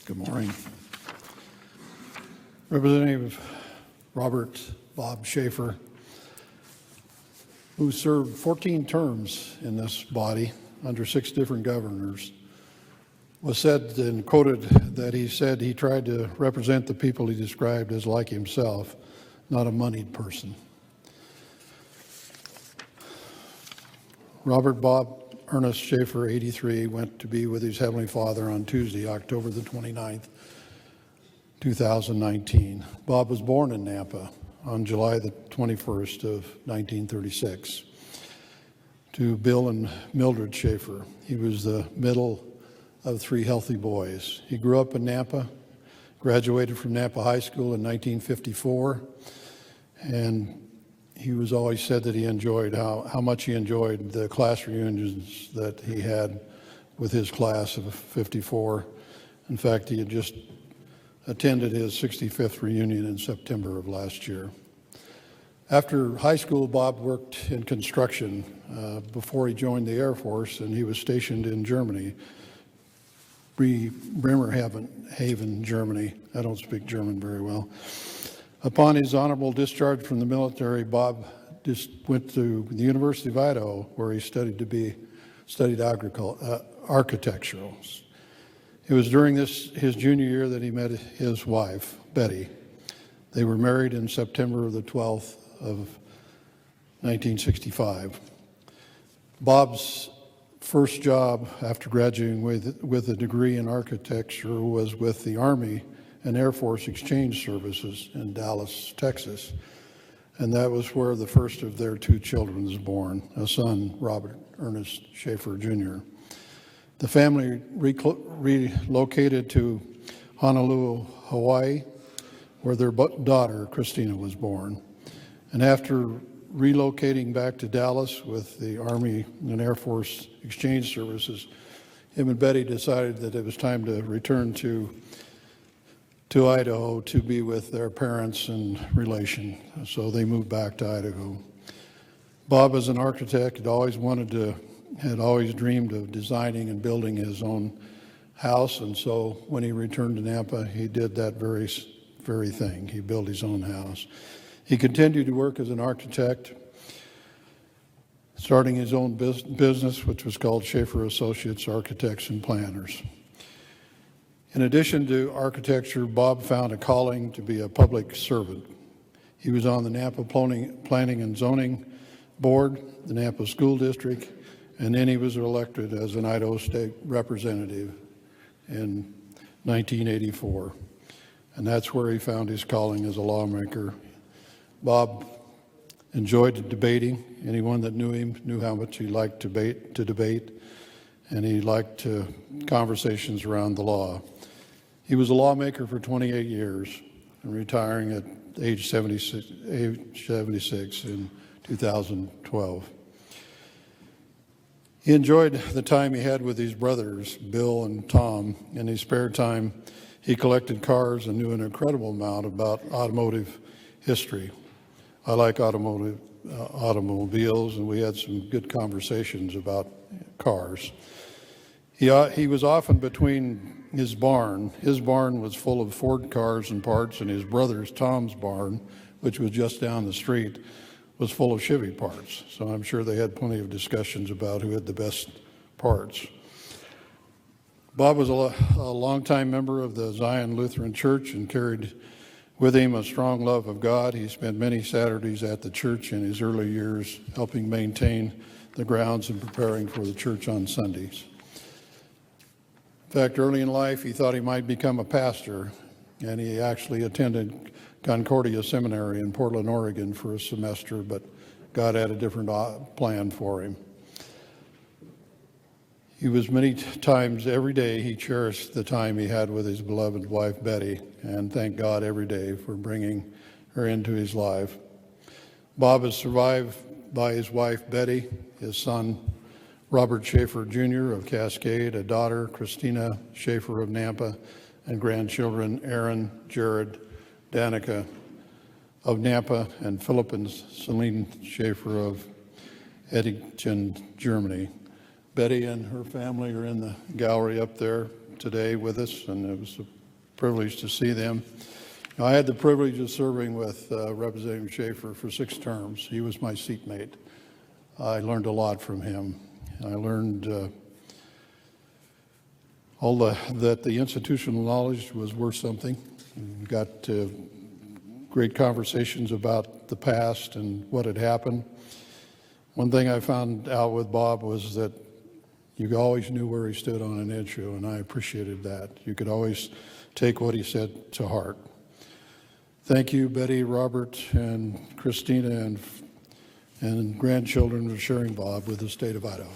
Good morning. Representative Robert Bob Schaefer, who served 14 terms in this body under 6 different governors, was said and quoted that he said he tried to represent the people he described as like himself, not a moneyed person. Robert Bob Ernest Schaefer, 83, went to be with his Heavenly Father on Tuesday, October the 29th, 2019. Bob was born in Nampa on July the 21st of 1936 to Bill and Mildred Schaefer. He was the middle of 3 healthy boys. He grew up in Nampa, graduated from Nampa High School in 1954, and he was always said that he enjoyed how much he enjoyed the class reunions that he had with his class of 54. In fact, he had just attended his 65th reunion in September of last year. After high school, Bob worked in construction before he joined the Air Force, and he was stationed in Germany, Bremerhaven, Germany. I don't speak German very well. Upon his honorable discharge from the military, Bob just went to the University of Idaho, where he studied architecture. It was during his junior year that he met his wife, Betty. They were married in September the 12th of 1965. Bob's first job after graduating with a degree in architecture was with the Army and Air Force Exchange Services in Dallas, Texas. And that was where the first of their 2 children was born, a son, Robert Ernest Schaefer, Jr. The family relocated to Honolulu, Hawaii, where their daughter, Christina, was born. And after relocating back to Dallas with the Army and Air Force Exchange Services, him and Betty decided that it was time to return to Idaho to be with their parents and relation. So they moved back to Idaho. Bob, as an architect, had always dreamed of designing and building his own house, and so when he returned to Nampa, he did that very thing. He built his own house. He continued to work as an architect, starting his own business, which was called Schaefer Associates Architects and Planners. In addition to architecture, Bob found a calling to be a public servant. He was on the Nampa Planning and Zoning Board, the Nampa School District, and then he was elected as an Idaho State Representative in 1984. And that's where he found his calling as a lawmaker. Bob enjoyed debating. Anyone that knew him knew how much he liked to debate, and he liked conversations around the law. He was a lawmaker for 28 years, and retiring at age 76 in 2012. He enjoyed the time he had with his brothers, Bill and Tom. In his spare time, he collected cars and knew an incredible amount about automotive history. I like automobiles, and we had some good conversations about cars. He was often between his barn. His barn was full of Ford cars and parts, and his brother's, Tom's barn, which was just down the street, was full of Chevy parts. So I'm sure they had plenty of discussions about who had the best parts. Bob was a longtime member of the Zion Lutheran Church and carried with him a strong love of God. He spent many Saturdays at the church in his early years, helping maintain the grounds and preparing for the church on Sundays. In fact, early in life, he thought he might become a pastor, and he actually attended Concordia Seminary in Portland, Oregon for a semester, but God had a different plan for him. He was many times every day he cherished the time he had with his beloved wife, Betty, and thanked God every day for bringing her into his life. Bob is survived by his wife, Betty, his son, Robert Schaefer, Jr. of Cascade, a daughter, Christina Schaefer of Nampa, and grandchildren, Aaron, Jared, Danica of Nampa, and Philip and Celine Schaefer of Eddingen, Germany. Betty and her family are in the gallery up there. today with us, and it was a privilege to see them. I had the privilege of serving with Representative Schaefer for 6 terms. He was my seatmate. I learned a lot from him. I learned that the institutional knowledge was worth something. We got great conversations about the past and what had happened. One thing I found out with Bob was that you always knew where he stood on an issue, and I appreciated that. You could always take what he said to heart. Thank you, Betty, Robert, and Christina, and grandchildren for sharing Bob with the state of Idaho.